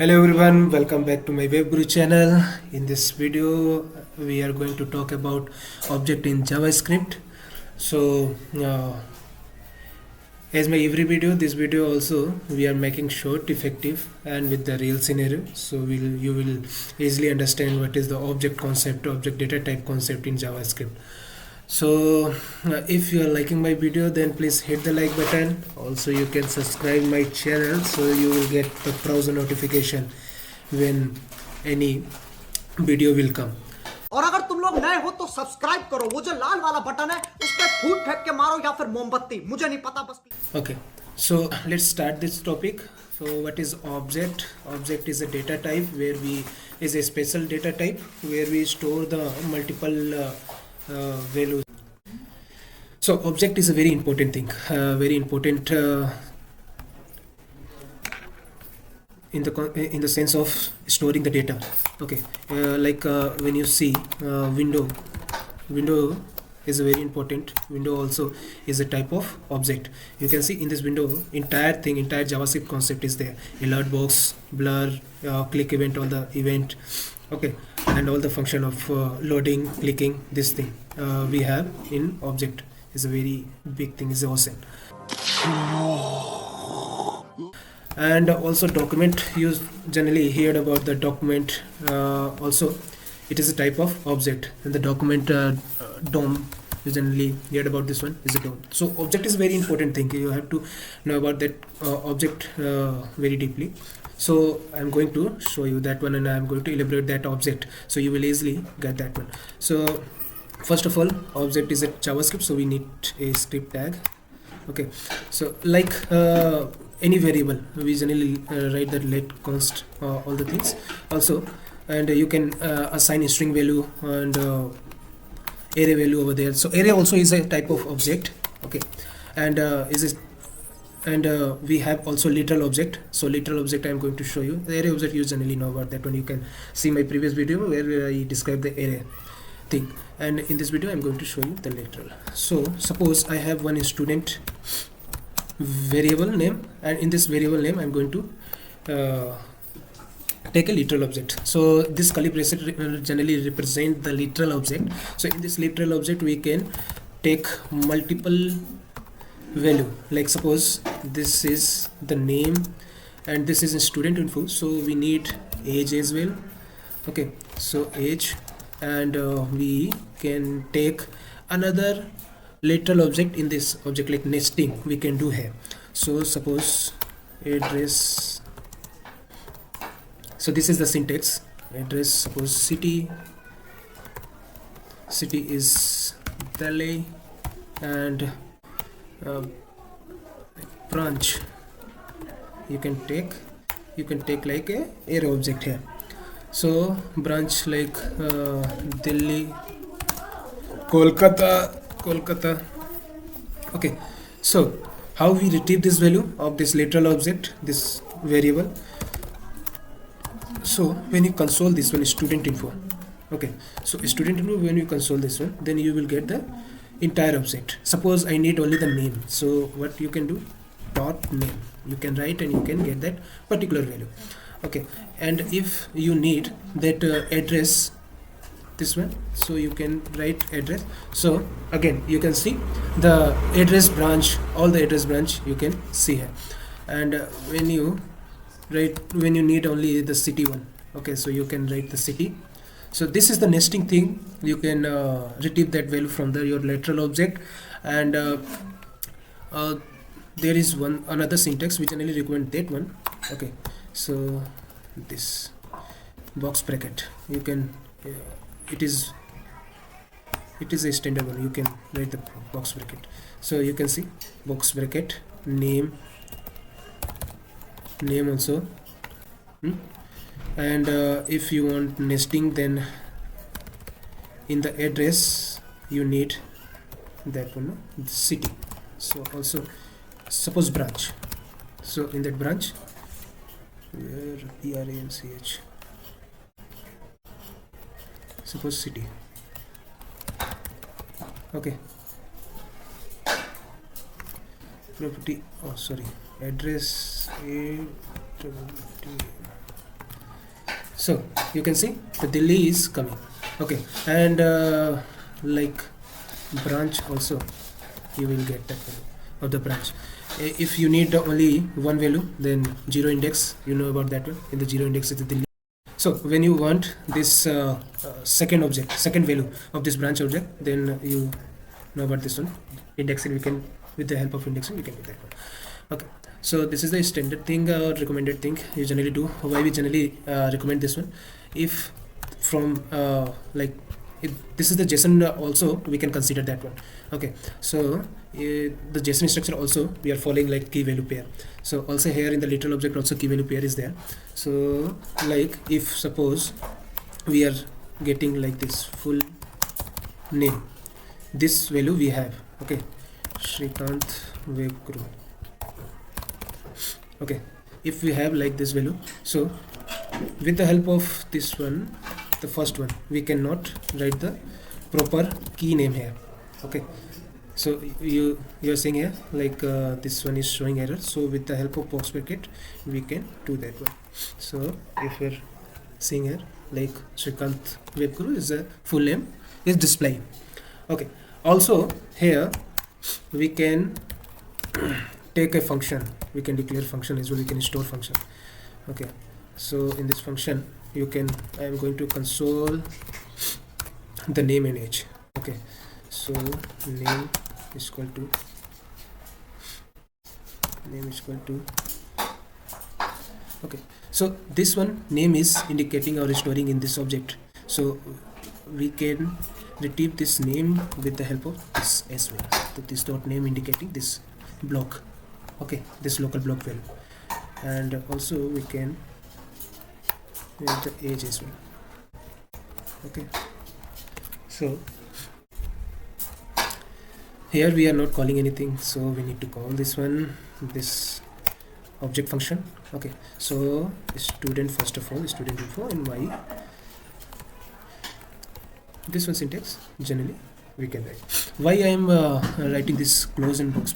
Hello everyone, welcome back to my WebGuru channel. In this video, we are going to talk about object in JavaScript. So, as my every video, this video also we are making short, effective, and with the real scenario. So you will easily understand what is the object concept, object data type concept in JavaScript. So if you are liking my video, then please hit the like button. Also you can subscribe my channel so you will get the browser notification when any video will come. और अगर तुम लोग नए हो तो subscribe करो, वो जो लाल वाला बटन है उस पर फूट फेंक के मारो या फिर मोमबत्ती, मुझे नहीं पता बस. Okay, so let's start this topic. So what is object? Object is a data type is a special data type where we store the multiple values. So object is a very important thing, very important in the sense of storing the data. Okay, like when you see window is a very important. Window also is a type of object. You can see in this window entire JavaScript concept is there. Alert box, blur, click event, all the event. Okay, and all the function of loading, clicking, this thing we have in object is a very big thing, is awesome. And also document, you generally heard about the document. Also it is a type of object, and the document DOM, you generally heard about this one, is a DOM. So object is a very important thing. You have to know about that object very deeply. So I'm going to show you that one, and I'm going to elaborate that object so you will easily get that one. So first of all, object is a JavaScript, so we need a script tag. Okay, so like any variable, we generally write that let const all the things also, and you can assign a string value and array value over there. So array also is a type of object. Okay, and we have also literal object. So literal object I'm going to show you. The array object you generally know about that one. You can see my previous video where I described the array thing, and in this video I'm going to show you the literal. So suppose I have one student variable name, and in this variable name I'm going to take a literal object. So this curly bracket generally represent the literal object. So in this literal object we can take multiple value, like suppose this is the name and this is a student info, so we need age as well. Okay, so age, and we can take another literal object in this object, like nesting we can do here. So suppose address, so this is the syntax. Address, suppose city is Delhi, and branch you can take like a array object here. So branch like Delhi, Kolkata. Okay, so how we retrieve this value of this literal object, this variable? So when you console this one, student info. Okay, so student info, when you console this one, then you will get the entire object. Suppose I need only the name, so what you can do, dot name you can write and you can get that particular value. Okay, and if you need that address, this one, so you can write address. So again you can see the address branch, all the address branch you can see here. And when you need only the city one, okay, so you can write the city. So this is the nesting thing. You can retrieve that value from your literal object. And there is another syntax which generally recommend that one. Okay, so this box bracket, you can it is a standard one, you can write the box bracket. So you can see box bracket, name also. And if you want nesting, then in the address you need that one, the city. So also suppose branch, so in that branch, where branch, suppose city. Okay, property, oh sorry, address 8 So you can see the Delhi is coming. Okay, and like branch also you will get that value of the branch. If you need only one value, then zero index, you know about that one. In the zero index is the Delhi. So when you want this second object, second value of this branch object, then you know about this one. Indexing, we can, with the help of indexing, we can do that one. Okay, so this is the standard thing or recommended thing you generally do. Why we generally recommend this one? If from like this is the JSON also, we can consider that one. Okay, so the JSON structure also we are following like key value pair. So also here in the literal object also key value pair is there. So like if suppose we are getting like this full name, this value we have, okay, Shrikant Web Guru. Okay, if we have like this value, so with the help of this one, the first one, we cannot write the proper key name here. Okay, so you're saying here like this one is showing error, so with the help of box bracket we can do that one. So if we're seeing here like Shrikant Web Guru is a full name is displaying. Okay, also here we can take a function, we can declare function as well, we can store function. Okay, so in this function you can, I am going to console the name and age. Okay, so name is equal to okay, so this one name is indicating or storing in this object, so we can retrieve this name with the help of this as well. So this dot name indicating this block, okay, this local block value, and also we can use the age as well. Okay, so here we are not calling anything, so we need to call this one, this object function. Okay, so student, first of all student info, and y, this one syntax generally we can write. Why I am writing this close and box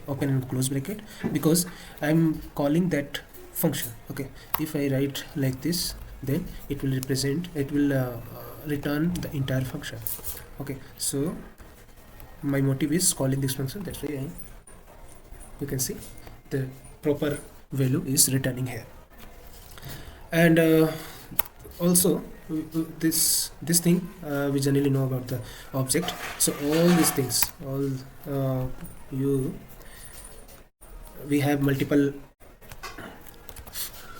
open and close bracket? Because I am calling that function. Okay, if I write like this, then it will represent, it will return the entire function. Okay, so my motive is calling this function, that's why you can see the proper value is returning here. And also this thing we generally know about the object. So all these things, all we have multiple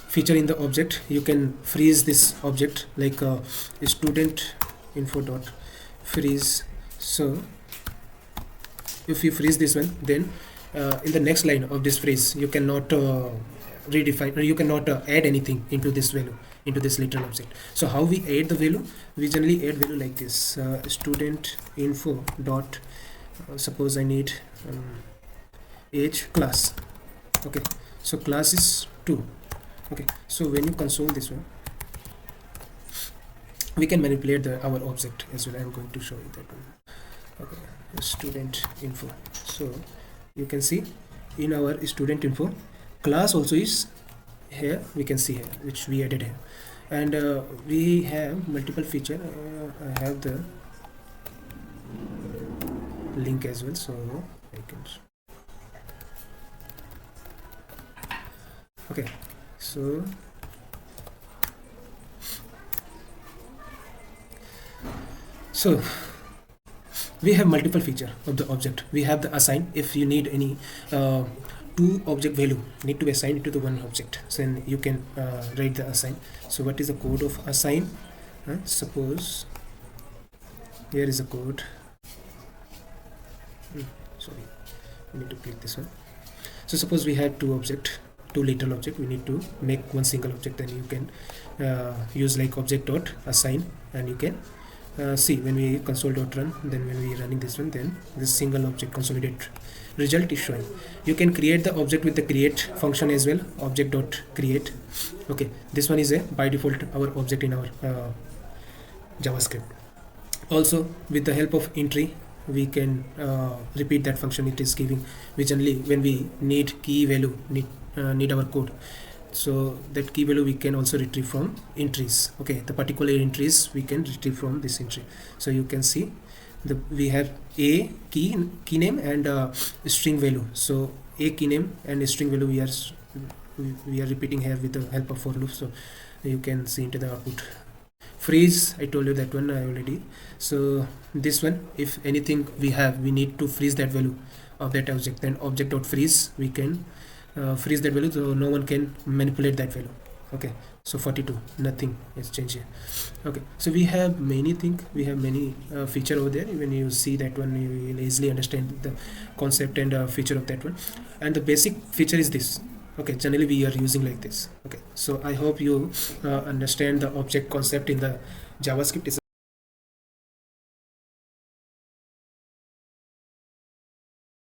feature in the object. You can freeze this object like student info dot freeze. So if you freeze this one, then in the next line of this phrase you cannot redefine, or you cannot add anything into this value, into this literal object. So how we add the value? We generally add value like this, student info dot suppose I need age class. Okay, so class is 2. Okay, so when you console this one, we can manipulate our object as well. I'm going to show you that one. Okay, student info. So you can see in our student info, class also is here, we can see here, which we added here, and we have multiple feature. I have the link as well, so I can. Okay, so we have multiple feature of the object. We have the assign. If you need any two object value need to be assigned to the one object, so then you can write the assign. So what is the code of assign? Suppose here is a code. Sorry, we need to click this one. So suppose we have two literal object, we need to make one single object, then you can use like object dot assign, and you can see when we console dot run, then when we running this one, then this single object consolidate result is showing. You can create the object with the create function as well, object dot create. Okay, this one is a by default our object in our JavaScript. Also with the help of entry we can repeat that function it is giving. We generally when we need key value, need our code, So that key value we can also retrieve from entries. Okay, the particular entries we can retrieve from this entry. So you can see we have a key name and string value. So a key name and string value we are repeating here with the help of for loop. So you can see into the output. Freeze, I told you that one already. So this one, if anything we need to freeze that value of that object, then object.freeze, we can freeze that value so no one can manipulate that value. Okay, so 42, nothing is changed here. Okay, so we have many feature over there. When you see that one, you will easily understand the concept and feature of that one. And the basic feature is this. Okay, generally we are using like this. Okay, so I hope you understand the object concept in the JavaScript. It's